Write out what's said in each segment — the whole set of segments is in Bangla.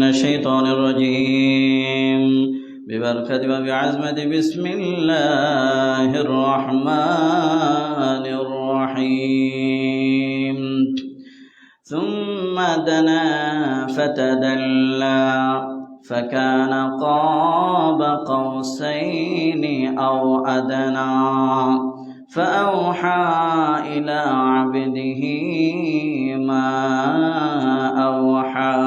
من الشيطان الرجيم ببركة وبعزمة بسم الله الرحمن الرحيم ثم دنا فتدلى فكان قاب قوسين أو أدنى فأوحى إلى عبده ما أوحى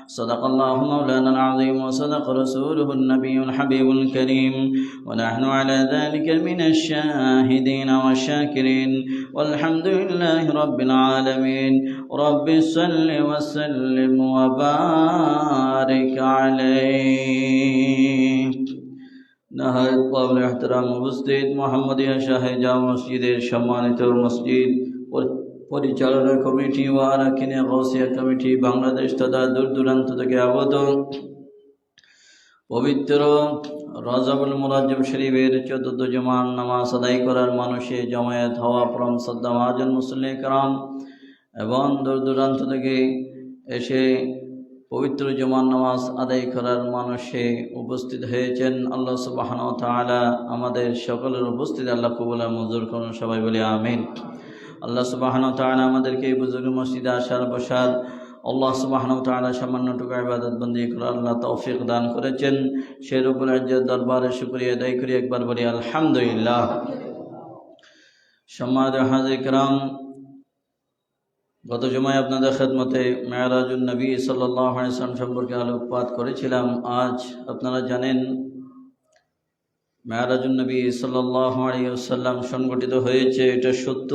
صدق الله مولانا العظيم وصدق رسوله النبي الحبيب الكريم ونحن على ذلك من الشاهدين والشاكرين والحمد لله رب العالمين رب صل وسلم وبارك عليه نهايت قابل احترام উপস্থিত মোহাম্মদিয়া শাহে জামে মসজিদের সম্মানিত মসজিদ পরিচালনা কমিটি ও আরাকিনে গাউসিয়া কমিটি বাংলাদেশ তথা দূর দূরান্ত থেকে আগত পবিত্র রজবুল মুরাজ্জম শরীফের চতুর্থ জুমার নামাজ আদায় করার মানুষে জমায়েত হওয়া পরম শ্রদ্ধা মহাজন মুসল্লি کرام এবং দূর দূরান্ত থেকে এসে পবিত্র জুমার নামাজ আদায় করার মানুষে উপস্থিত হয়েছেন আল্লাহ সুবহানাহু ওয়া তাআলা আমাদের সকলের উপস্থিতি আল্লাহ কবুল আর মঞ্জুর করুন সবাই বলি আমিন আল্লাহ সুবহানাহু ওয়া তাআলা আমাদেরকে এই বুজুর্গ মসজিদে আসার বসার আল্লাহ সুবহানাহু ওয়া তাআলা সামান্যটুকু ইবাদত বন্দি করার আল্লাহ তৌফিক দান করেছেন সেই রব্বুল ইজ্জত দরবারে শুকরিয়া আদায় করি একবার বলি আলহামদুলিল্লাহ সম্মানিত হাজির کرام গত জুমায় আপনাদের খেদমতে মেরাজুন নবী সাল্লাল্লাহু আলাইহি ওয়াসাল্লাম সম্পর্কে আলোকপাত করেছিলাম আজ আপনারা জানেন মেরাজুন নবী সাল্লাল্লাহু আলাইহি ওয়াসাল্লাম সংগঠিত হয়েছে এটা সত্য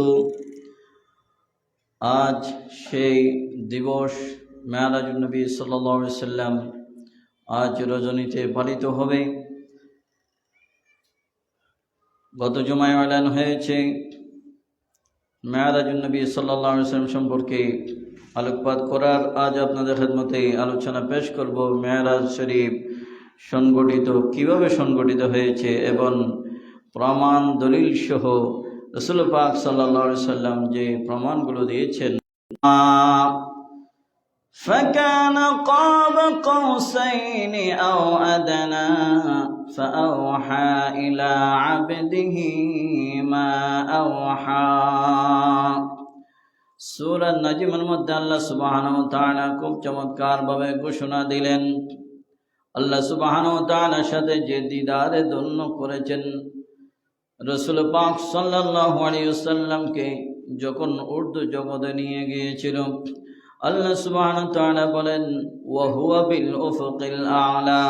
আজ সেই দিবস মেরাজুন নবী সাল্লাল্লাহু আলাইহি ওয়াসাল্লাম আজ রজনীতে পালিত হবে গত জুমায় এলান হয়েছে মেরাজুন নবী সাল্লাল্লাহু আলাইহি ওয়াসাল্লাম সম্পর্কে আলোকপাত করার আজ আপনাদের খেদমতে আলোচনা পেশ করব মেরাজ শরীফ সংগঠিত কিভাবে সংগঠিত হয়েছে এবং প্রমাণ দলিল সহ রাসূল পাক সাল্লাল্লাহু আলাইহি ওয়াসাল্লাম যে প্রমাণগুলো দিয়েছেন فكان قاب قوسين أو أدنى فأوحى إلى عبده ما أوحى সূরা নাজমের মধ্যে আল্লাহ সুবহানাহু ওয়া তাআলা খুব চমৎকার ভাবে ঘোষণা দিলেন আল্লাহ সুবহানাহু ওয়া তাআলার সাথে যে দিদারে ধন্য করেছেন রাসূল পাক সাল্লাল্লাহু আলাইহি ওয়াসাল্লামকে যখন উর্দু জগতে নিয়ে গিয়েছিল আল্লাহ সুবহানাহু ওয়া তাআলা বলেন ওয়া হুয়া বিল উফুকিল আ'লা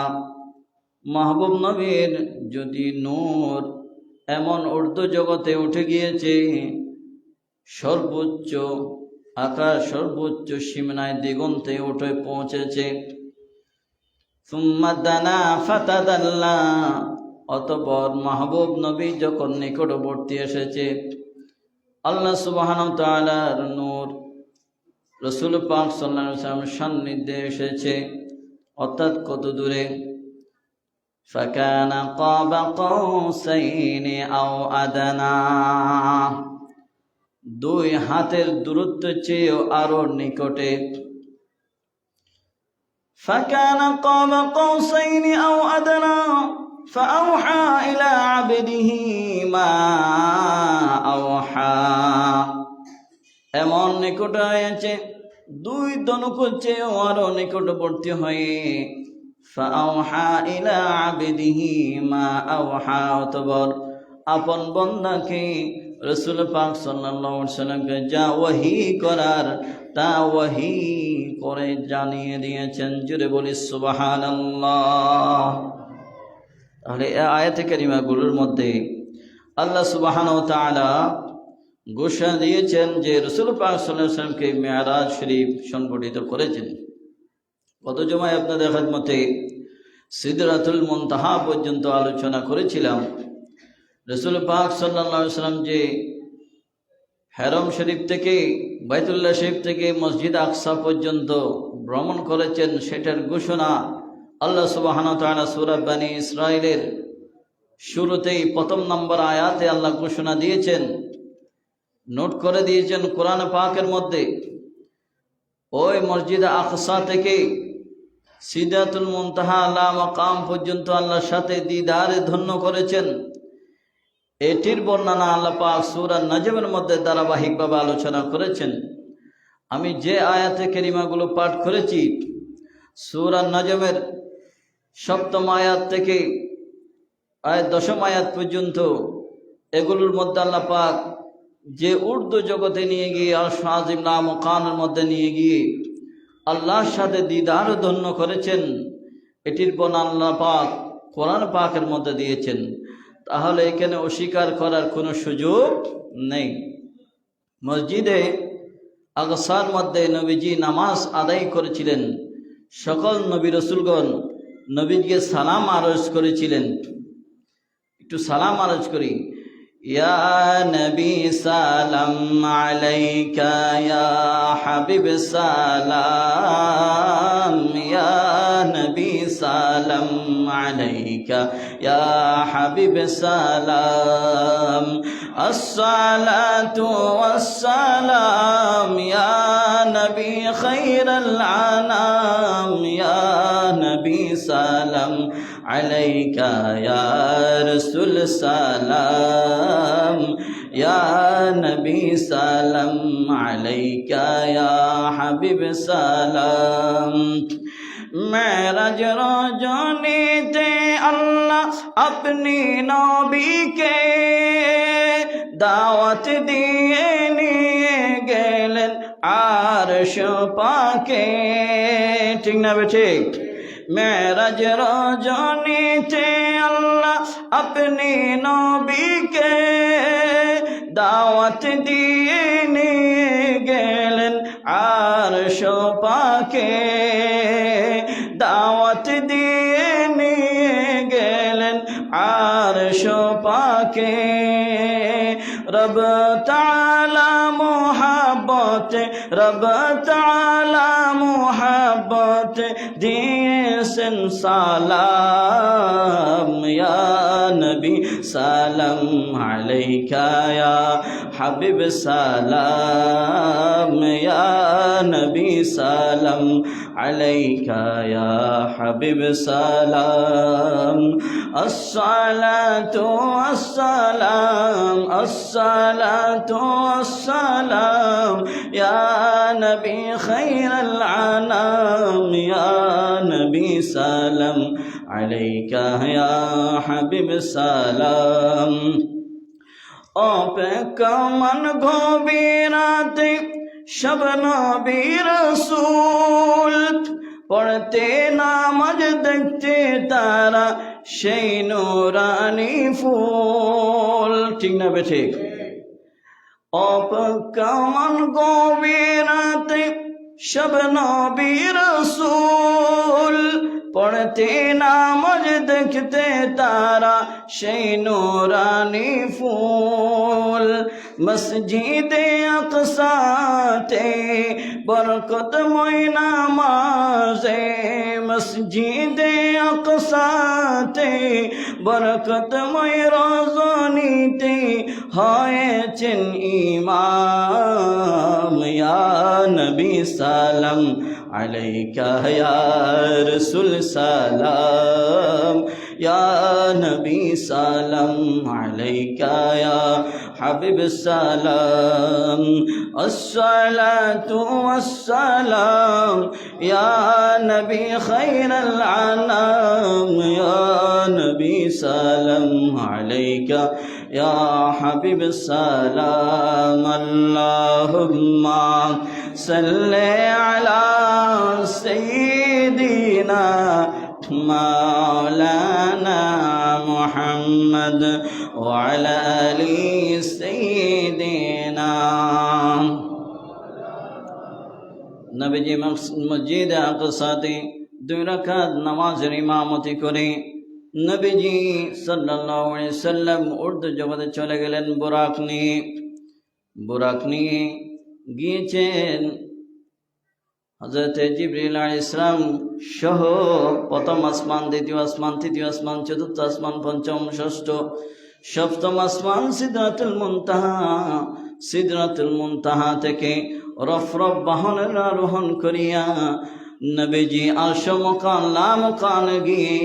মাহবুব নবীর যদি নূর এমন উর্দু জগতে উঠে গিয়েছে সর্বোচ্চ আকাশ সর্বোচ্চ সীমানায় দিগন্তে উঠে পৌঁছেছে সুম্মা দানা ফাতাদাল্লা অতঃপর মাহবুব নবী যখন নিকটবর্তী এসেছে আল্লাহ সুবহানাহু ওয়া তাআলার নূর রাসূল পাক সাল্লাল্লাহু আলাইহি ওয়াসাল্লামের সান্নিধ্যে এসেছে অর্থাৎ কত দূরে ফাকানা কাবা কাউসাইনি আও আদানা দুই হাতের দূরত্ব চেয়ে আরো নিকটে ফাকানা কাবা কাউসাইনি আও আদানা ফাআওহা ইলা আবদিহি মা আওহা এমন নিকট হয়েছে দুই ধনুকের চেয়েও আরো নিকটবর্তী হয়ে ফাআওহা ইলা আবদিহি মা আওহা অতঃপর আপন বান্দাকে রাসূল পাক সাল্লাল্লাহু আলাইহি ওয়াসাল্লামকে যা ওহী করার তা ওহী করে জানিয়ে দিয়েছেন জোরে বলি সুবহানাল্লাহ তাহলে এই আয়াতে কারিমাগুলোর মধ্যে আল্লাহ সুবহানাহু ওয়া তাআলা ঘোষণা দিয়েছেন যে রাসূল পাক সাল্লাল্লাহু আলাইহি ওয়াসাল্লামকে মেরাজ শরীফ সংগঠিত করেছেন গত জুমায় আপনাদের খেদমতে সিদরাতুল মুনতাহা পর্যন্ত আলোচনা করেছিলাম রাসূল পাক সাল্লাল্লাহু আলাইহি ওয়াসাল্লাম যে হারম শরীফ থেকে বাইতুল্লাহ শরীফ থেকে মসজিদ আকসা পর্যন্ত ভ্রমণ করেছেন সেটার ঘোষণা আল্লাহ সুবহানাহু ওয়া তাআলা সূরা বনী ইসরাঈলের শুরুতেই প্রথম নম্বর আয়াতে আল্লাহ ঘোষণা দিয়েছেন নোট করে দিয়েছেন কোরআন পাকের মধ্যে ওই মসজিদ আকসা থেকে সিদরাতুল মুনতাহা আলা মাকাম পর্যন্ত আল্লাহর সাথে দিদারে ধন্য করেছেন। এটির বর্ণনা আল্লাহ পাক সূরা নাজমের মধ্যে ধারাবাহিকভাবে আলোচনা করেছেন। আমি যে আয়াতে কারিমাগুলো পাঠ করেছি সূরা নাজমের 7ম আয়াত থেকে 10ম আয়াত পর্যন্ত, এগুলোর মধ্যে আল্লাহ পাক যে উর্দু জগতে নিয়ে গিয়ে আরশ আজিম মাকামের মধ্যে নিয়ে গিয়ে আল্লাহর সাথে দিদার ধন্য করেছেন, এটির বর্ণনা আল্লাহ পাক কোরআন পাকের মধ্যে দিয়েছেন। তাহলে এখানে অস্বীকার করার কোনো সুযোগ নেই। মসজিদে আকসার মধ্যে নবীজি নামাজ আদায় করেছিলেন। সকল নবী রসুলগণ নবীজিকে সালাম আরজ করেছিলেন। একটু সালাম আরজ করি। ইয়া নবী সালাম আলাইকা, ইয়া হাবিব সালাম, ইয়া নবী সালাম আলাইকা, ইয়া হাবিব সালাম, আসসালাতু ওয়াসসালাম ইয়া নবী খায়রুল আনাম, ইয়া নবী সালাম আলাইকা, ইয়া রাসূল সালাম, ইয়া নবী সালাম আলাইকা, ইয়া হাবিব সালাম। মেরাজ রজনীতে আল্লাহ আপনি নবীকে দাওয়াত দিয়ে নিয়ে গেলেন আরশ পাকে। ঠিক না বেঠিক? মেরাজ রজনীতে আল্লাহ আপনি নবীকে দাওয়াত দিয়ে নিয়ে গেলেন আরশ পাকে, দাওয়াত দিয়ে নিয়ে গেলেন আরশ পাকে। রব তাআলা মুহাব্বত, রব তাআলা মুহাব্বত দিয়েছেন সালাম, ইয়া নবী সালাম আলাইকা, ইয়া হাবিব সালাম, ইয়া নবী সালাম আলাইকা, ইয়া হাবিব সালাম। আসসালাতু ওয়াসসালাম, আসসালাতু ওয়াসসালাম ইয়া নবী খায়রুল আনাম, ইয়া নবী সালাম আলাইকা, ইয়া হাবিব সালাম। অপেক্ষা মন গভীরাতে সব নবী রাসূল পড়তে নামাজ দেখতে তারা সেই নূরানি ফুল। ঠিক না বেঠিক? অপেক্ষা মন গভীরাতে সব নবী রাসূল পড়তে নামাজ দেখতে তারা সেই নূরানি ফুল। মসজিদে আকসাতে বরকতময় নামাজে, মসজিদে আকসাতে বরকতময় রজনীতে হয়েছেন ইমাম, ইয়া নবী সালাম আলাইকা, ইয়া রাসূল সালাম, ইয়া নবী সালাম আলাইকা, ইয়া হাবিব সালাম। আসসালাতু ওয়াসসালাম ইয়া নবী খায়রুল আনাম, ইয়া নবী সালাম আলাইকা, ইয়া হাবিব সালাম। আল্লাহুম্মা সাল্লি আলা সাইয়্যিদিনা মাওলানা মুহাম্মদ ওয়া আলা আলি সাইয়্যিদিনা। নবীজি মসজিদে আকসাতে 2 রাকাত নামাজের ইমামতি করে নবীজি সাল্লাল্লাহু আলাইহি সাল্লাম উর্দু জগতে চলে গেলেন বুরাক নিয়ে গিয়েছেন। হযরত জিবরিল আলাইহিস সালাম সহ প্রথম আসমান, দ্বিতীয় আসমান, তৃতীয় আসমান, চতুর্থ আসমান, পঞ্চম, ষষ্ঠ, সপ্তম আসমান সিদরাতুল মুনতাহা থেকে রফরফ বাহনের আরোহণ করিয়া নবীজি আরশ মুকাল্লা মুকান গিয়ে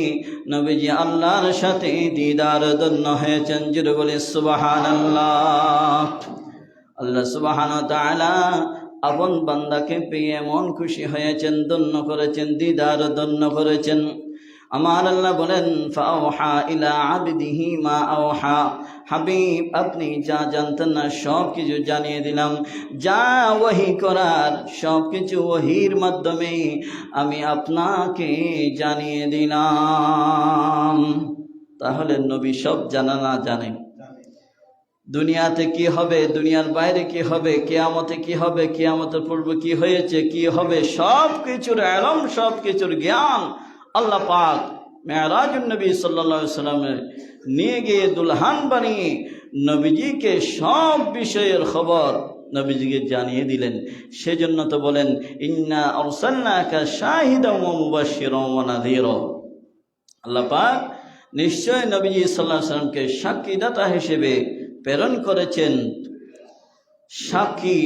নবীজি আল্লাহর সাথে দিদার দন্য হয়েছেন। জোরে বলি সুবহানাল্লাহ। আল্লাহ সুবহানাহু ওয়া তাআলা আপন বান্দাকে পেয়ে এমন খুশি হয়েছেন, ধন্য করেছেন, দিদার ধন্য করেছেন। আমার আল্লাহ বলেন ফাওহা ইলা আবদিহি মা আওহা, হাবিব আপনি যা জানতেন না সব কিছু জানিয়ে দিলাম, যা ওহী করার সব কিছু ওহীর মাধ্যমে আমি আপনাকে জানিয়ে দিলাম। তাহলে নবী সব জানা না জানে? দুনিয়াতে কি হবে, দুনিয়ার বাইরে কি হবে, কিয়ামতে কি হবে, কিয়ামতের পূর্বে কি হয়েছে, কি হবে, সব কিছুর ইলম, সব কিছুর জ্ঞান আল্লাহ পাক মেরাজুন নবী সাল্লাল্লাহু আলাইহি ওয়াসাল্লামে নিয়ে গিয়ে দুলহান বানিয়ে নবীজিকে সব বিষয়ের খবর নবীজিকে জানিয়ে দিলেন। সেজন্য তো বলেন ইন্না আরসালনাকা শাহিদাও ওয়া মুবাশশিরাও ওয়া নাযীরা। আল্লাহ পাক নিশ্চয় নবীজি সাল্লাল্লাহু আলাইহি ওয়াসাল্লামকে সাক্ষীদাতা হিসেবে প্রেরণ করেছেন। সাক্ষী,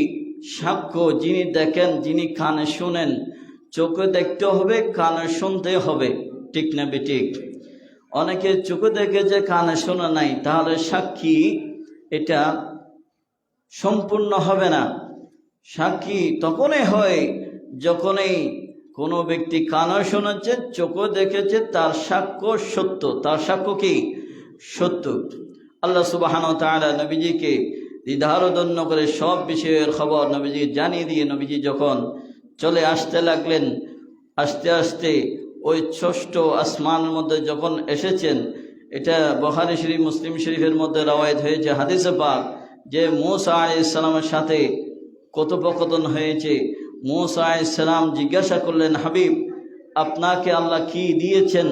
সাক্ষ্য যিনি দেখেন, যিনি কানে শুনেন, চোখে দেখতে হবে, কানে শুনতে হবে, ঠিক না বেঠিক? অনেকে চোখে দেখেছে কানে শোনা নাই, তাহলে সাক্ষী এটা সম্পূর্ণ হবে না। সাক্ষী তখনই হয় যখনই কোনো ব্যক্তি কানে শুনেছে, চোখে দেখেছে, তার সাক্ষ্য সত্য। তার সাক্ষ্য কি? সত্য। আল্লাহ সুবহানাহু ওয়া তাআলা নবীজিকে দ্বিধারদন্য করে সব বিষয়ের খবর নবীজি জানিয়ে দিয়ে নবীজি যখন চলে আসতে লাগলেন, আস্তে আস্তে ওই ষষ্ঠ আসমানের মধ্যে যখন এসেছেন, এটা বুখারী শরীফ, মুসলিম শরীফের মধ্যে রওয়ায়াত হয়েছে হাদিসে পাক, যে মূসা আলাইহিস সালামের সাথে কথোপকথন হয়েছে। মূসা আলাইহিস সালাম জিজ্ঞাসা করলেন, হাবিব আপনাকে আল্লাহ কি দিয়েছেন?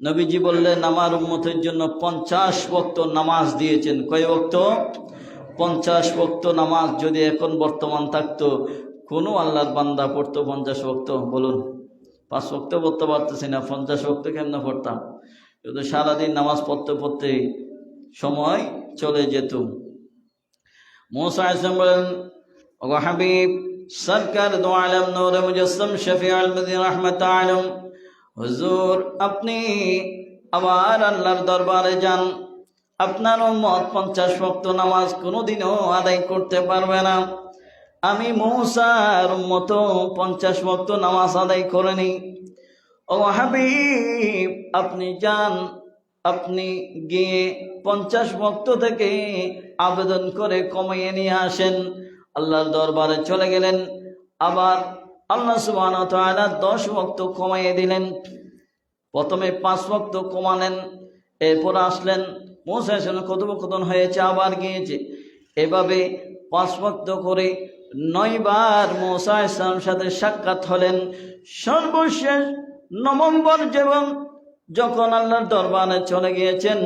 নবীজি বললেন আমার উম্মতের জন্য 50 ওয়াক্ত নামাজ দিয়েছেন। কয় ওয়াক্ত? 50 ওয়াক্ত নামাজ। যদি এখন বর্তমান থাকতো, কোনো আল্লাহর বান্দা পড়তো 50 ওয়াক্ত? বলুন, 5 ওয়াক্ত পড়তে পারতেছি না, 50 ওয়াক্ত কেমনে পড়তাম? কিন্তু সারাদিন নামাজ পড়তে পড়তে সময় চলে যেত। মূসা আলাইহিস সালাম বলেন, ওগো হাবিব সরকার দো আলম নূর মুজাসসাম শফিউল মদিনা রাহমাত আলম, হুজুর আপনি আবার আল্লাহর দরবারে যান, আপনার উম্মত 50 ওয়াক্ত নামাজ কোনোদিনও আদায় করতে পারবে না। আমি মূসার উম্মত 50 ওয়াক্ত নামাজ আদায় করিনি। ও হাবিব আপনি যান, আপনি গিয়ে 50 ওয়াক্ত থেকে আবেদন করে কমিয়ে নিয়ে আসেন। আল্লাহর দরবারে চলে গেলেন, আবার আল্লাহ সুবহানাহু ওয়া তাআলা 10 ওয়াক্ত কমিয়ে দিলেন। প্রথমে 5 ওয়াক্ত কমালেন, এরপর আসলেন, মূসার সঙ্গে কথোপকথন হয়েছে, আবার গিয়েছে, এভাবে 5 ওয়াক্ত করে 9 বার মূসা আলাইহিস সালামের সাথে সাক্ষাৎ হলেন। সর্বশেষ নভেম্বর যখন আল্লাহর দরবারে চলে গিয়েছেন,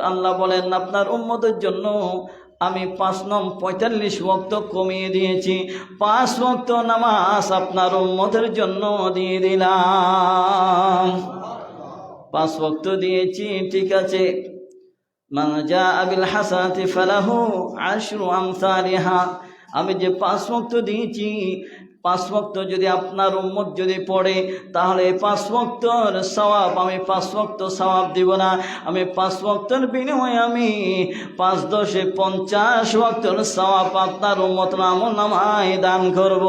আল্লাহ বলেন আপনার উম্মতের জন্য আমি 45 ওয়াক্ত কমিয়ে দিয়েছি, 5 ওয়াক্ত নামাজ আপনার উম্মতের জন্য দিয়ে দিলাম। 5 ওয়াক্ত দিয়েছি, ঠিক আছে। মান জাআ বিল হাসানাতি ফালাহু 10 আমসালিহা। আমি যে 5 ওয়াক্ত দিয়েছি, 5 ওয়াক্ত যদি আপনার উম্মত যদি পড়ে, তাহলে 5 ওয়াক্তর সওয়াব আমি 5 ওয়াক্ত সওয়াব দিব না, আমি 5 ওয়াক্তের বিনিময়ে আমি 5 10 50 ওয়াক্তর সওয়াব আপনার উম্মতের আমলনামায় দান করব।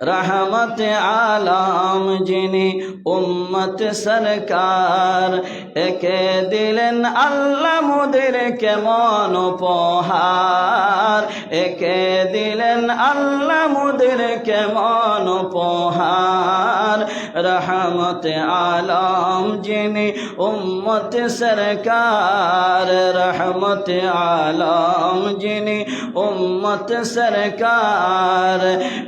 रहमत आलम जिनी उम्मत सरकार, एके दिलेन अल्लाह मुदेर केमन उपहार, एके दिलेन अल्लाह मुदेर केमन उपहार। रहमत आलम जिनी उम्मत सरकार, रहमत आलम जिनी उम्मत सरकार।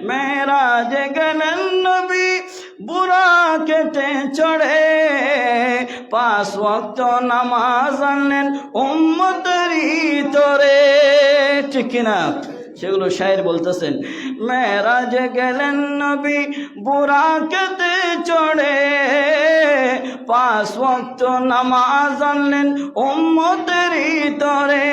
मेरा गगन नबी बुरा केटे चढ़े, 5 वक्त नमाज आनलेन उम्मतरी तोरे, ठीक ना? সেগুলো শায়ের বলতেছেন, মেরাজে গেলেন নবী বুরাকেতে চড়ে, 5 ওয়াক্ত নামাজ আনলেন উম্মতেরই তরে।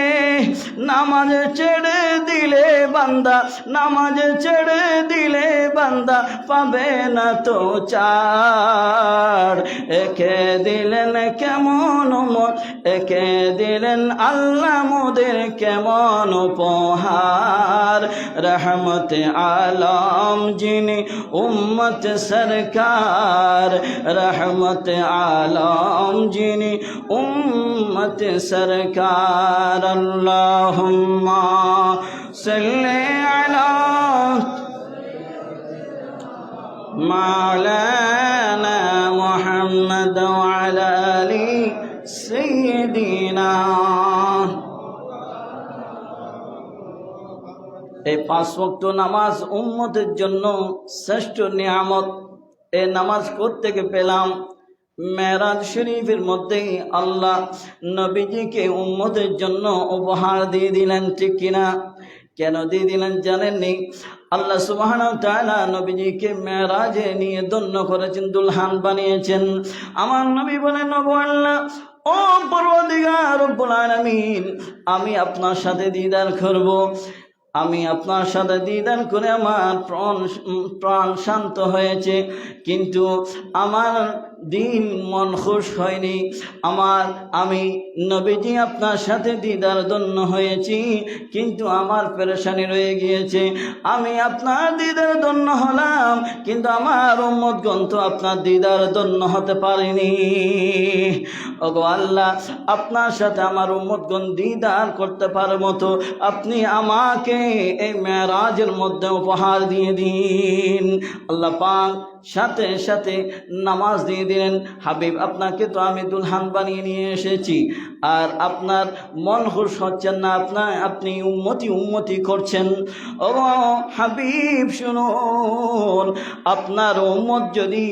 নামাজ ছেড়ে দিলে বান্দা, নামাজ ছেড়ে দিলে বান্দা পাবে না তো চার। একে দিলেন কেমন উম্মত, একে দিলেন আল্লাহ মোদের কেমন উপহার। রহমত আলম যিনি উম্মত সরকার, রহমত আলম যিনি উম্মত সরকার। আল্লাহুম্মা সাল্লি আলা মাওলানা মুহাম্মদ ওয়া আলা আলি সাইয়্যিদিনা। এই 5 ওয়াক্ত নামাজ উম্মতের জন্য শ্রেষ্ঠ নিয়ামত। এই নামাজ কোত্থেকে পেলাম? মেরাজ শরীফের মধ্যেই আল্লাহ নবীজিকে উম্মতের জন্য উপহার দিয়ে দিলেন, ঠিক কিনা? কেন দিয়ে দিলেন জানেননি? আল্লাহ সুবহানাহু ওয়া তাআলা নবীজিকে মেরাজে নিয়ে ধন্য করেছেন, দুলহান বানিয়েছেন। আমার নবী বলেন, ওগো আল্লাহ, ও পরওয়ারদিগার রব্বুল আলামিন, আমি আপনার সাথে দিদার করব, আমি আপনার সাথে দিদার করে আমার প্রাণ শান্ত হয়েছে, কিন্তু আমার দিন মন খুশ হয়নি। আমি নবীজি আপনার সাথে দিদার ধন্য হয়েছি, কিন্তু আমার পেরেশানি রয়ে গিয়েছে। আমি আপনার দিদার ধন্য হলাম, কিন্তু আমার উম্মতগণ তো আপনার দিদার ধন্য হতে পারেনি। ওগো আল্লাহ, আপনার সাথে আমার উম্মতগণ দিদার করতে পারে মতো আপনি আমাকে এই মেরাজের মধ্যে উপহার দিয়ে দিন। আল্লাহ পাক সাথে সাথে নামাজ দিয়ে দিলেন। হাবিব, আপনাকে তো আমি দুলহান বানিয়ে নিয়ে এসেছি, আর আপনার মন খুশ হচ্ছেন না, আপনি উম্মতি করছেন। ও হাবিব শুনুন, আপনার উম্মত যদি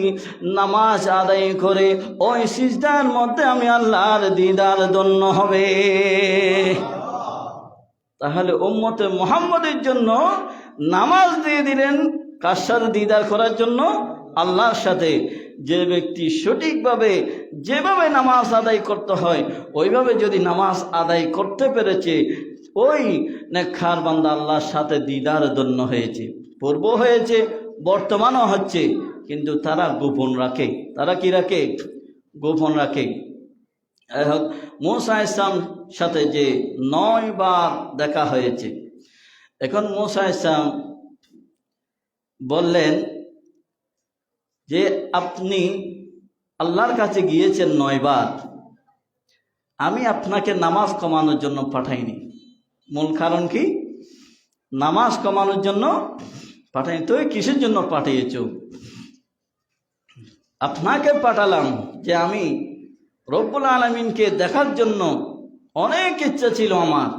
নামাজ আদায় করে ওই সিজদার মধ্যে আমি আল্লাহর দিদার ধন্য হবে। তাহলে উম্মতে মুহাম্মদের জন্য নামাজ দিয়ে দিলেন, কার সাথে দিদার করার জন্য? আল্লাহর সাথে। যে ব্যক্তি সঠিকভাবে যেভাবে নামাজ আদায় করতে হয় ওইভাবে যদি নামাজ আদায় করতে পেরেছে, ওই নেককার বান্দা আল্লাহর সাথে দিদার ধন্য হয়েছে। পূর্ব হয়েছে, বর্তমানও হচ্ছে, কিন্তু তারা গোপন রাখে। তারা কি রাখে? গোপন রাখে। মূসা আলাইহিস সালাম সাথে যে 9 বার দেখা হয়েছে, এখন মূসা আলাইহিস সালাম বললেন যে আপনি আল্লাহর কাছে গিয়েছেন 9 বার, আমি আপনাকে নামাজ কমানোর জন্য পাঠাইনি। মূল কারণ কি? নামাজ কমানোর জন্য পাঠাইনি। তো কিসের জন্য পাঠিয়েছ? আপনাকে পাঠালাম যে আমি রব্বুল আলামিনকে দেখার জন্য অনেক ইচ্ছা ছিল আমার,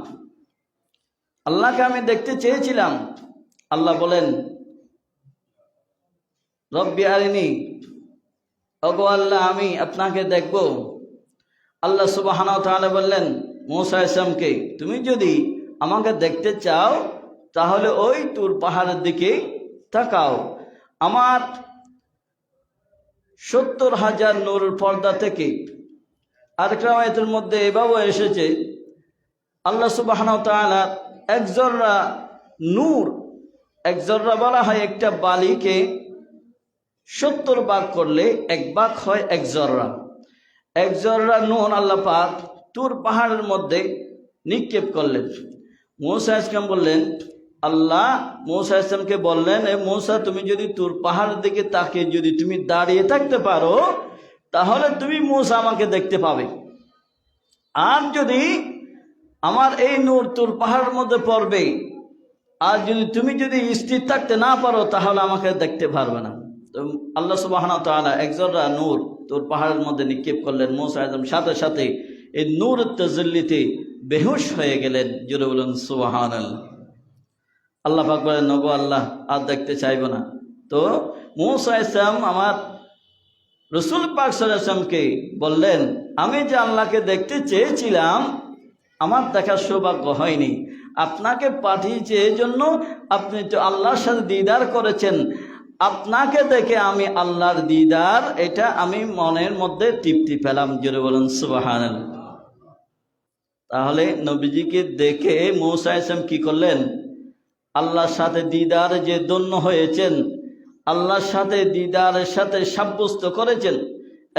আল্লাহকে আমি দেখতে চেয়েছিলাম। আল্লাহ বলেন, রব্বি আরিনি, ওগো আল্লাহ আমি আপনাকে দেখব। আল্লাহ সুবহানাহু ওয়া তাআলা বললেন মূসা আলাইহিস সালামকে, তুমি যদি আমাকে দেখতে চাও তাহলে ওই তুর পাহাড়ের দিকে তাকাও। আমার 70,000 নূরের পর্দা থেকে। আরেকটা আয়াতের মধ্যে এভাবে এসেছে, আল্লাহ সুবহানাহু ওয়া তাআলা এক জররা নূর, এক জররা বলা হয় একটা বালিকে 70 ভাগ করলে 1 ভাগ হয় 1 জররা। 1 জররা নূর আল্লাহ পাক তুর পাহাড়ের মধ্যে নিক্ষেপ করলেন। মূসা আলাইহিস সালাম বললেন, আল্লাহ মূসা আলাইহিস সালামকে বললেন, এ মূসা, তুমি যদি তুর পাহাড়ের দিকে তাকিয়ে যদি তুমি দাঁড়িয়ে থাকতে পারো তাহলে তুমি মূসা আমাকে দেখতে পাবে। আর যদি আমার এই নূর তুর পাহাড়ের মধ্যে পড়বে, আর তুমি যদি স্থির থাকতে না পারো তাহলে আমাকে দেখতে পারবে না। তো আল্লাহ সুবহানাহু ওয়া তাআলা এক জররা নূর তুর পাহাড়ের মধ্যে নিক্ষেপ করলেন। মূসা আলাইহিস সাথে সাথে এই নূরের তাজাল্লিতে বেহুশ হয়ে গেলেন। জোরে বলুন সুবহানাল্লাহ। আল্লাহ পাক বলেন, নগো আল্লাহ আর দেখতে চাইব না। তো মূসা আলাইহিস সালাম আমার রাসূল পাক সাল্লাল্লাহু আলাইহি ওয়াসাল্লামকে বললেন, আমি যে আল্লাহকে দেখতে চেয়েছিলাম আমার দেখার সৌভাগ্য হয়নি, আপনাকে পাঠিয়েছে এই জন্য আপনি তো আল্লাহর সাথে দিদার করেছেন। আপনাকে দেখে আমি আল্লাহর দিদার, এটা আমি মনের মধ্যে তৃপ্তি পেলাম। জোরে বলুন সুবহানাল্লাহ। তাহলে নবীজিকে দেখে মূসা আলাইহিস সালাম কি করলেন? আল্লাহর সাথে দিদার যে ধন্য হয়েছেন, আল্লাহর সাথে দিদারের সাথে সাব্যস্ত করেছেন।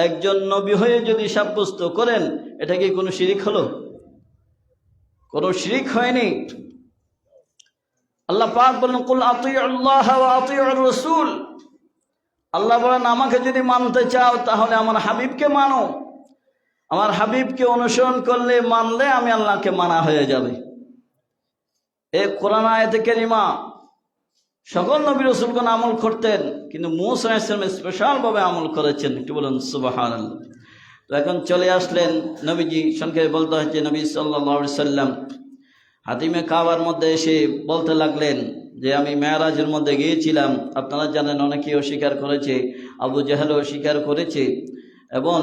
একজন নবী হয়ে যদি সাব্যস্ত করেন, এটা কি কোনো শিরিক হলো? কোনো শিরিক হয়নি। আল্লাহ পাক বলেন, কুল আতিউল্লাহ ওয়া আতিউর রাসূল। আল্লাহ বলেন, আমাকে যদি মানতে চাও তাহলে আমার হাবিবকে মানো। আমার হাবিবকে অনুসরণ করলে, মানলে আমি আল্লাহকে মানা হয়ে যাবে। এই কোরআন আয়াতে কারিমা সকল নবী রাসূলগণ আমল করতেন, কিন্তু মূসা আলাইহিস সালাম স্পেশালভাবে আমল করেছেন। একটু বলুন সুবহানাল্লাহ। তো এখন চলে আসলেন নবীজি, সংক্ষেপে বলতে হচ্ছে নবী সাল্লাল্লাহু আলাইহি সাল্লাম হাতিমে কাবার মধ্যে এসে বলতে লাগলেন যে আমি মেরাজের মধ্যে গিয়েছিলাম। আপনারা জানেন অনেকেই অস্বীকার করেছে, আবু জাহেলও অস্বীকার করেছে, এবং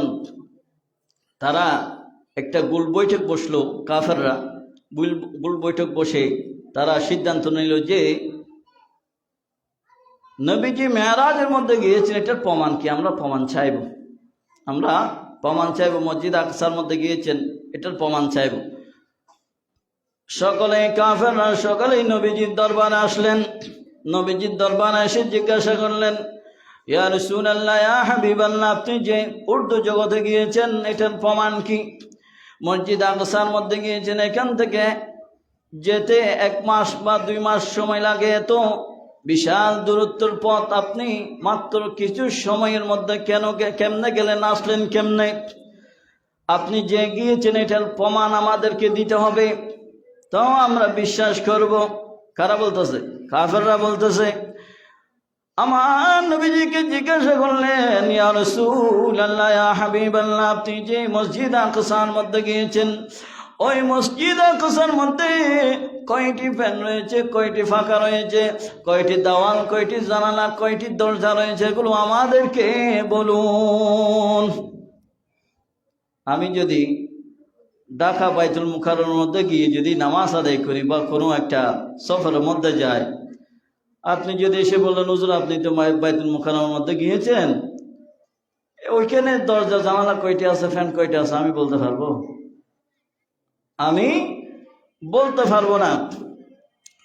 তারা একটা গোল বৈঠক বসলো, কাফেররা গোল বৈঠক বসে তারা সিদ্ধান্ত নিল যে নবীজি মেরাজের মধ্যে গিয়েছেন, এটার প্রমাণ কি? আমরা প্রমাণ চাইব, আমরা প্রমাণ চাইব। মসজিদ আকসার মধ্যে গিয়েছেন, এটার প্রমাণ চাইব। সকলে কাফেররা সকলেই নবীজির দরবারে আসলেন। নবীজির দরবারে এসে জিজ্ঞাসা করলেন, ইয়া রাসূলুল্লাহ, ইয়া হাবিবাল্লাহ, আপনি যে উর্দু জগতে গিয়েছেন, এটার প্রমাণ কি? মসজিদ আকসার মধ্যে গিয়েছেন, এখান থেকে যেতে 1 মাস বা 2 মাস সময় লাগে, এত বিশাল দূরত্বের পথ আপনি মাত্র কিছু সময়ের মধ্যে কেমনে গেলেন, আসলেন কেমনে? আপনি যে গিয়েছেন এটার প্রমাণ আমাদেরকে দিতে হবে, তো আমরা বিশ্বাস করব। কারা বলতেছে? কাফেররা বলতেছে। আমার নবীজিকে জিজ্ঞাসা করলেন, ইয়া রাসূলুল্লাহ, ইয়া হাবিবাল্লাহ, আপনি যে মসজিদ আকসার মধ্যে গিয়েছেন, ওই মসজিদ আকসার মধ্যে কয়টি ফ্যান রয়েছে, কয়টি ফাঁকা রয়েছে, কয়টি দেওয়াল, কয়টি জানালা, কয়টি দরজা রয়েছে, এগুলো আমাদেরকে বলুন। আমি যদি ঢাকা বাইতুল মুকাররমের মধ্যে গিয়ে যদি নামাজ আদায় করি বা কোনো একটা সফরের মধ্যে যাই, আপনি যদি এসে বললেন, হুজুর আপনি তো বাইতুল মুকাররমের মধ্যে গিয়েছেন, ওইখানে দরজা জানালা কয়টি আছে, ফ্যান কয়টি আছে, আমি বলতে পারবো? আমি বলতে পারবো না।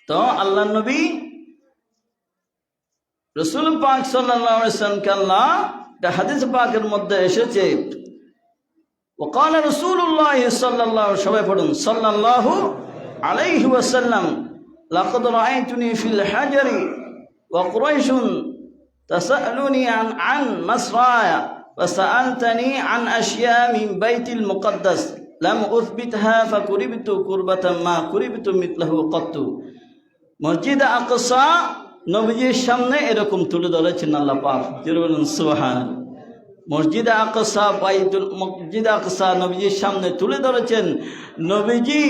তো আল্লাহ নবী রাসূল পাক সাল্লাল্লাহু আলাইহি ওয়াসাল্লামকে আল্লাহ হাদিস পাকের মধ্যে এসেছে, وقال رسول الله صلى الله صلى الله عليه وسلم لقد رأيتني في الحجر وقريش تسألني عن مصرايا وسألتني عن أشياء من بيت المقدس لم أثبتها فقربت قربة ما قربت مثله قط। মসজিদ আকসা নবীজির সামনে এরকম তুলে ধরেছেন আল্লাহ পাক। সুবহানাল্লাহ। মসজিদ আকসা মসজিদ আকসা নবীজির সামনে তুলে ধরেছেন। নবীজি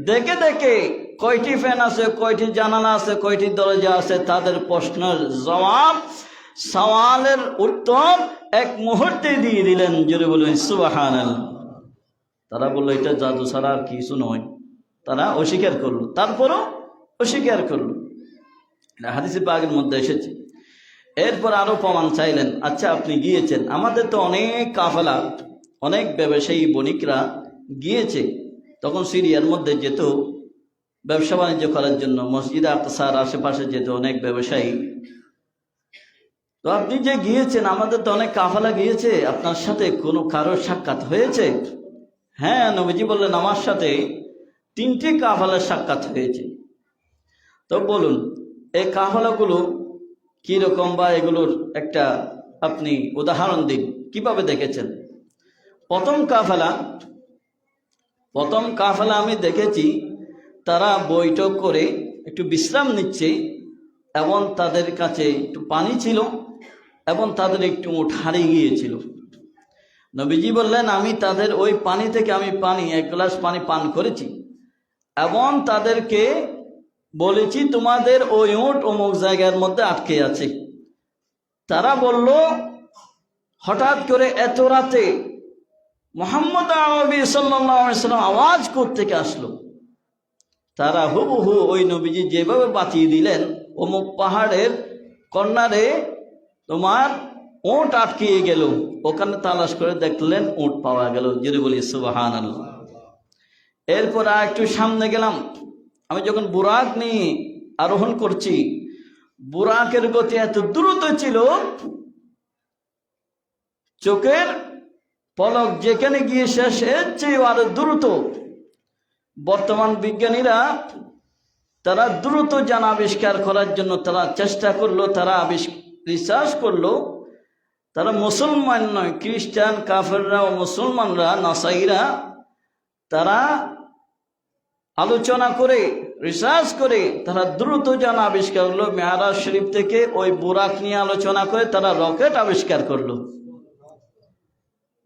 দেখে দেখে কয়টি ফ্যান আছে, কয়টি জানালা আছে, কয়টি দরজা আছে, তাদের প্রশ্নের জবাব, সওয়ালের উত্তর 1 মুহূর্তে দিয়ে দিলেন। জোরে বলুন সুবহানাল্লাহ। তারা বললো এটা জাদু ছাড়া আর কিছু নয়। তারা অস্বীকার করলো, তারপরও অস্বীকার করলো। হাদিসে পাকের মধ্যে এসেছে। এরপর আরো প্রমাণ চাইলেন। আচ্ছা আপনি গিয়েছেন, আমাদের তো অনেক কাফেলা, অনেক ব্যবসায়ী বণিকরা গিয়েছে, তখন সিরিয়ার মধ্যে যেত ব্যবসা বাণিজ্য করার জন্য, মসজিদ আকসার আশেপাশে যেত অনেক ব্যবসায়ী। তো আপনি যে গিয়েছেন, আমাদের তো অনেক কাফেলা গিয়েছে, আপনার সাথে কোনো কারোর সাক্ষাৎ হয়েছে? হ্যাঁ, নবীজি বললেন আমার সাথে 3টি কাফেলার সাক্ষাৎ হয়েছে। তো বলুন এই কাফেলাগুলো কিরকম, বা এগুলোর একটা আপনি উদাহরণ দিন, কিভাবে দেখেছেন? প্রথম কাফেলা আমি দেখেছি, তারা বৈঠক করে একটু বিশ্রাম নিচ্ছে, এবং তাদের কাছে একটু পানি ছিল, এবং তাদের একটু উট হারিয়ে গিয়েছিল। নবীজি বললেন আমি তাদের ওই পানি থেকে 1 গ্লাস পানি পান করেছি, এবং তাদেরকে বলেছি তোমাদের ওই উট অমুক জায়গার মধ্যে আটকে আছে। তারা বলল হঠাৎ করে এত রাতে মুহাম্মদ আরবি সাল্লাল্লাহু আলাইহি ওয়াসাল্লাম আওয়াজ কোত্থেকে আসলো? তারা হুবহু ওই নবীজি যেভাবে বাঁচিয়ে দিলেন, অমুক পাহাড়ের কর্নারে তোমার উট আটকিয়ে গেল, ওখানে তালাশ করে দেখলেন উট পাওয়া গেল। যদি বলি সুবহানাল্লাহ। এরপর আর একটু সামনে গেলাম, আমি যখন বুরাক নিয়ে আরোহণ করছি, বুরাকের গতি এত দ্রুত ছিল, চোখের পলক যেখানে গিয়ে শেষ, এর চেয়ে আরো দ্রুত। বর্তমান বিজ্ঞানীরা তারা দ্রুত যান আবিষ্কার করার জন্য তারা চেষ্টা করলো, তারা রিসার্চ করলো। তারা মুসলমান নয়, খ্রিস্টান, কাফেররা ও মুসলমানরা, নাসাইরা, তারা আলোচনা করে, রিসার্চ করে তারা দ্রুত যান আবিষ্কার করলো। মেরাজ শরীফ থেকে ওই বুরাক নিয়ে আলোচনা করে তারা রকেট আবিষ্কার করলো।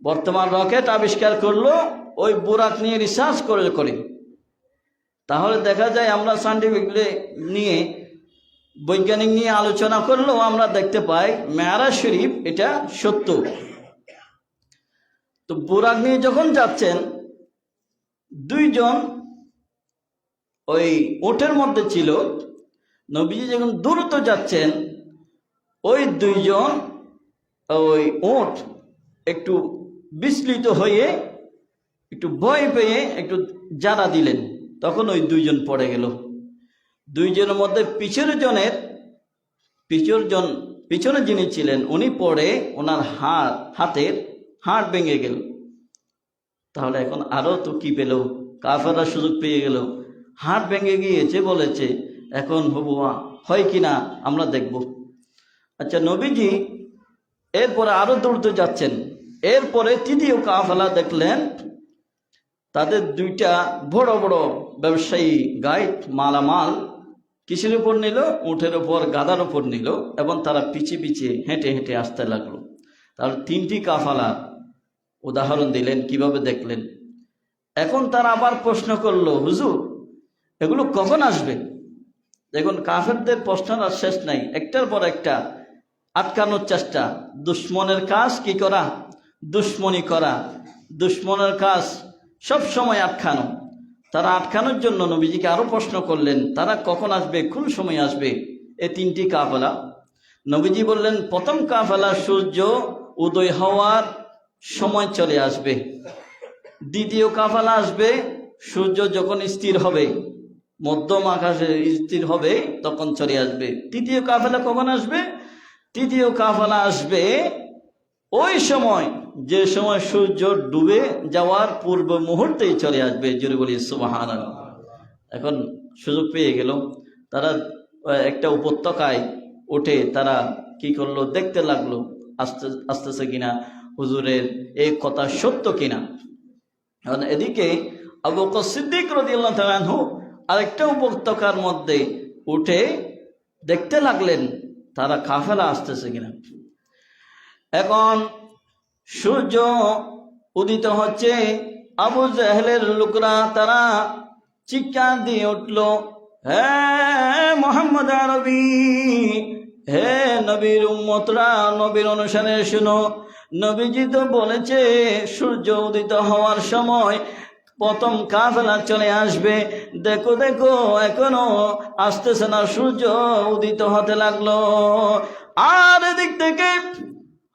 বর্তমান রকেট আবিষ্কার করলো ওই বুরাক নিয়ে রিসার্চ করে। তাহলে দেখা যায় আমরা সায়েন্টিফিক নিয়ে, বৈজ্ঞানিক নিয়ে আলোচনা করলেও আমরা দেখতে পাই মেরাজ শরীফ এটা সত্য। তো বুরাক নিয়ে যখন যাচ্ছেন, দুইজন ওই উটের মধ্যে ছিল, নবীজি যখন দ্রুত যাচ্ছেন, ওই দুইজন ওই উট একটু বিচলিত হয়ে, একটু ভয় পেয়ে একটু জারা দিলেন, তখন ওই দুইজন পড়ে গেল। দুইজনের মধ্যে পিছনে যিনি ছিলেন উনি পড়ে ওনার হাতের হাড় ভেঙে গেল। তাহলে এখন আরো তো কি পেল, কাফেররা সুযোগ পেয়ে গেল, হাড় ভেঙে গিয়েছে বলেছে, এখন হবুয়া হয় কিনা আমরা দেখব। আচ্ছা, নবীজি এরপরে আরো দ্রুত যাচ্ছেন। এরপরে তৃতীয় কাফেলা দেখলেন, তাদের দুইটা বড় বড় ব্যবসায়ী গাইড মালামাল কিসের উপর নিল? উটের উপর, গাদার উপর নিল, এবং তারা পিছিয়ে পিছিয়ে হেঁটে হেঁটে আসতে লাগলো। তার তিনটি কাফালা উদাহরণ দিলেন, কিভাবে দেখলেন। এখন তারা আবার প্রশ্ন করলো, হুজুর এগুলো কখন আসবে? দেখুন, কাফেরদের প্রশ্নের আর শেষ নাই, একটার পর একটা আটকানোর চেষ্টা। দুশ্মনের কাজ কি করা? দুশ্মনী করা। দুশ্মনের কাজ সব সময় আটকানো। তারা আটকানোর জন্য নবীজিকে আরো প্রশ্ন করলেন, তারা কখন আসবে, কোন সময় আসবে? এই তিনটি কাফেলা। নবীজি বললেন, প্রথম কাফেলা সূর্য উদয় হওয়ার সময় চলে আসবে। দ্বিতীয় কাফেলা আসবে সূর্য যখন স্থির হবে, মধ্যম আকাশে স্থির হবে, তখন চলে আসবে। তৃতীয় কাফেলা কখন আসবে? তৃতীয় কাফেলা আসবে ওই সময়, যে সময় সূর্য ডুবে যাওয়ার পূর্ব মুহূর্তেই চলে আসবে। জোরে বলি সুবহানাল্লাহ। এখন সুযোগ পেয়ে গেল, তারা একটা উপত্যকায় উঠে তারা কি করলো, দেখতে লাগলো আসতেছে কিনা, হুজুরের এই কথা সত্য কিনা। এখন এদিকে আবু বকর সিদ্দিক রাদিয়াল্লাহু তাআলা আনহু আরেকটা উপত্যকার মধ্যে উঠে দেখতে লাগলেন তারা কাফেলা আসতেছে কিনা। এখন সূর্য উদিত হচ্ছে, আবু জাহেলের লোকরা তারা চিৎকার দিয়ে উঠল, হে মুহাম্মদ আরবি, হে নবীর উম্মতরা, নবীর অনুসারে শুনো, নবীজি তো বলেছে সূর্য উদিত হওয়ার সময় প্রথম কাফেলা চলে আসবে। দেখো দেখো, এখনো আসতেছে না, সূর্য উদিত হতে লাগলো। আর এদিক থেকে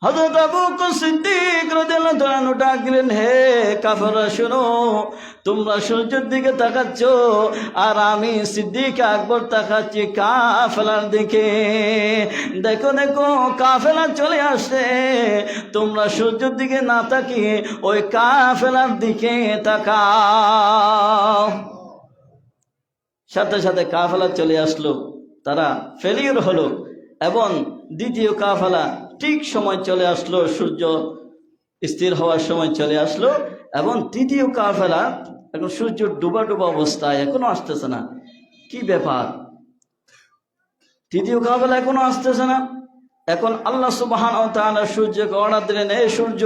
হযরত আবু বকর সিদ্দিক রাদিয়াল্লাহু তাআলা আনহু ডাক দিলেন, হে কাফেররা শোনো, তোমরা সূর্যের দিকে তাকাচ্ছ আর আমি সিদ্দিক আকবর তাকাচ্ছি কাফেলার দিকে। দেখো দেখো, কাফেলা চলে আসছে, তোমরা সূর্যের দিকে না তাকিয়ে ওই কাফেলার দিকে তাকাও। সাথে সাথে কাফেলা চলে আসলো, তারা ফেলিওর হলো, এবং দ্বিতীয় কাফেলা ঠিক সময় চলে আসলো, সূর্য স্থির হওয়ার সময় চলে আসলো। এবং তৃতীয় কাফেলা এখন সূর্য ডুবা ডুবা অবস্থায়, এখনো আসতেছে না। কি ব্যাপার? তৃতীয় কাফেলা এখনো আসতেছে না। এখন আল্লাহ সুবহানাহু ওয়া তাআলা সূর্যকে অর্ডার দিলেন, এই সূর্য,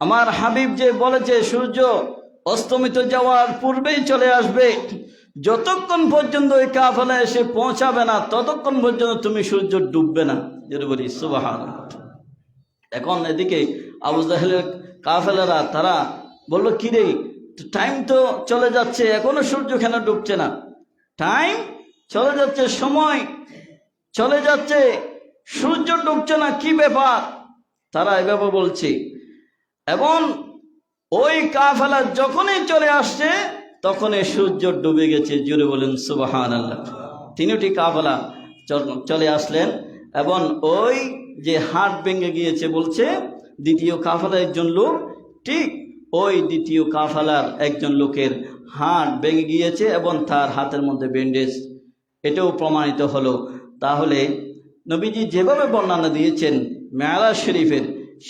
আমার হাবিব যে বলেছে সূর্য অস্তমিত যাওয়ার পূর্বেই চলে আসবে, যতক্ষণ পর্যন্ত ওই কাফেলা এসে পৌঁছাবে না ততক্ষণ পর্যন্ত তুমি সূর্য ডুববে না। যেটা বলি সুবহানাল্লাহ। এখন এদিকে আবু জাহেলের কাফেলারা তারা বলল, কি রে, টাইম তো চলে যাচ্ছে, এখনো সূর্য কেন ডুবছে না? টাইম চলে যাচ্ছে, সময় চলে যাচ্ছে, সূর্য ডুবছে না, কি ব্যাপার? তারা এভাবে বলছে। এবং ওই কাফেলা যখনই চলে আসছে তখনই সূর্য ডুবে গেছে। জুড়ে বলেন সুবহানাল্লাহ। তিনটি কাফেলা চলে আসলেন এবং ওই যে হাট ভেঙে গিয়েছে বলছে দ্বিতীয় কাফেলার একজন লোক, ঠিক ওই দ্বিতীয় কাফেলার একজন লোকের হাট ভেঙে গিয়েছে এবং তার হাতের মধ্যে ব্যান্ডেজ, এটাও প্রমাণিত হলো। তাহলে নবীজি যেভাবে বর্ণনা দিয়েছেন মেরাজ শরীফের,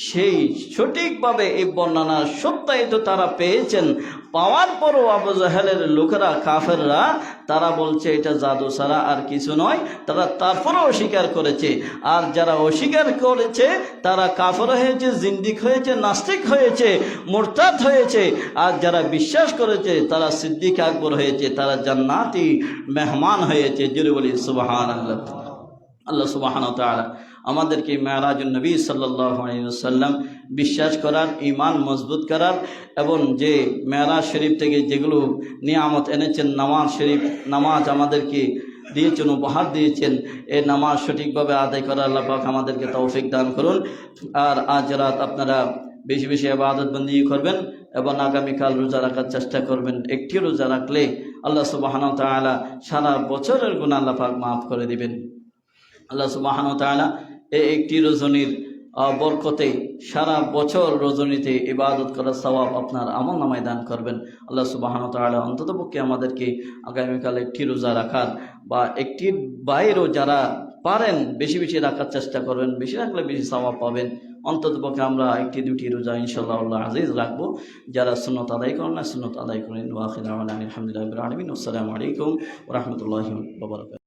সেই সঠিকভাবে এই বর্ণনার সত্যায়িত তারা পেয়েছেন। পাওয়ার পরও আবু জাহেলের লোকেরা, কাফেররা, তারা বলছে এটা জাদু ছাড়া আর কিছু নয়। তারা তারপরও অস্বীকার করেছে। আর যারা অস্বীকার করেছে তারা কাফের হয়েছে, জিন্দিক হয়েছে, নাস্তিক হয়েছে, মুরতাদ হয়েছে। আর যারা বিশ্বাস করেছে তারা সিদ্দিক আকবর হয়েছে, তারা জান্নাতি মেহমান হয়েছে। জোরে বলি সুবহানাল্লাহ। আল্লাহ সুবহানাহু ওয়া তাআলা আমাদেরকে মেরাজুন নবী সাল্লাল্লাহু আলাইহি ওয়াসাল্লাম বিশ্বাস করার, ঈমান মজবুত করার, এবং যে মেরাজ শরীফ থেকে যেগুলো নিয়ামত এনেছেন, নামাজ শরীফ, নামাজ আমাদেরকে দিয়েছেন, উপহার দিয়েছেন, এই নামাজ সঠিকভাবে আদায় করার আল্লাহ পাক আমাদেরকে তৌফিক দান করুন। আর আজ রাত আপনারা বেশি বেশি ইবাদত বন্দি করবেন এবং আগামীকাল রোজা রাখার চেষ্টা করবেন। একটি রোজা রাখলে আল্লাহ সুবহানাহু ওয়া তাআলা সারা বছরের গুনাহ আল্লাহ পাক মাফ করে দিবেন। আল্লাহ সুবহানাহু ওয়া তাআলা এই একটি রজনীর বরকতে সারা বছর রজনীতে ইবাদত করার সওয়াব আপনার আমল নামায় দান করবেন। আল্লাহ সুবহানাহু ওয়া তাআলা অন্ততপক্ষে আমাদেরকে আগামীকাল একটি রোজা রাখার বা একটির বাইরেও যারা পারেন বেশি বেশি রাখার চেষ্টা করবেন, বেশি রাখলে বেশি সওয়াব পাবেন। অন্ততপক্ষে আমরা একটি দুটি রোজা ইনশাআল্লাহ আল্লাহ আজিজ রাখবো। যারা সুন্নত আদায় করেন না, সুন্নত আদায় করেন। ওয়া আখিরু দাওয়ানা আলহামদুলিল্লাহি রাব্বিল আলামিন। আসসালামু আলাইকুম ওয়া রাহমাতুল্লাহি ওয়া বারাকাতুহু।